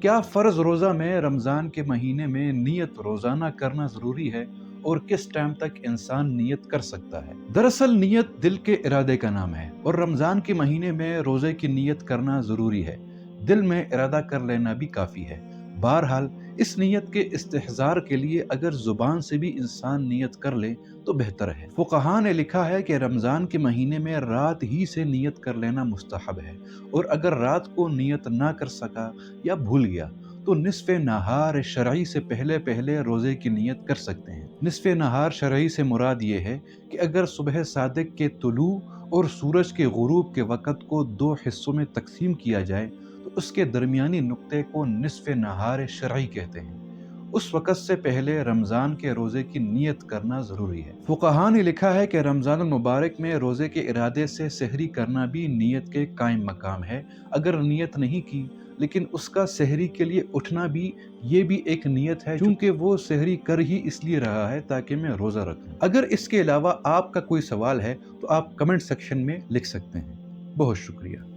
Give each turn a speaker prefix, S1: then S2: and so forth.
S1: کیا فرض روزہ میں رمضان کے مہینے میں نیت روزانہ کرنا ضروری ہے اور کس ٹائم تک انسان نیت کر سکتا ہے؟ دراصل نیت دل کے ارادے کا نام ہے اور رمضان کے مہینے میں روزے کی نیت کرنا ضروری ہے۔ دل میں ارادہ کر لینا بھی کافی ہے۔ بہرحال اس نیت کے استحضار کے لیے اگر زبان سے بھی انسان نیت کر لے تو بہتر ہے۔ فقہاء نے لکھا ہے کہ رمضان کے مہینے میں رات ہی سے نیت کر لینا مستحب ہے، اور اگر رات کو نیت نہ کر سکا یا بھول گیا تو نصف نہار شرعی سے پہلے روزے کی نیت کر سکتے ہیں۔ نصف نہار شرعی سے مراد یہ ہے کہ اگر صبح صادق کے طلوع اور سورج کے غروب کے وقت کو دو حصوں میں تقسیم کیا جائے تو اس کے درمیانی نقطے کو نصف نہار شرعی کہتے ہیں۔ اس وقت سے پہلے رمضان کے روزے کی نیت کرنا ضروری ہے۔ فقہاء نے لکھا ہے کہ رمضان المبارک میں روزے کے ارادے سے سحری کرنا بھی نیت کے قائم مقام ہے۔ اگر نیت نہیں کی لیکن اس کا سحری کے لیے اٹھنا بھی، یہ بھی ایک نیت ہے، چونکہ وہ سحری کر ہی اس لیے رہا ہے تاکہ میں روزہ رکھوں۔ اگر اس کے علاوہ آپ کا کوئی سوال ہے تو آپ کمنٹ سیکشن میں لکھ سکتے ہیں۔ بہت شکریہ۔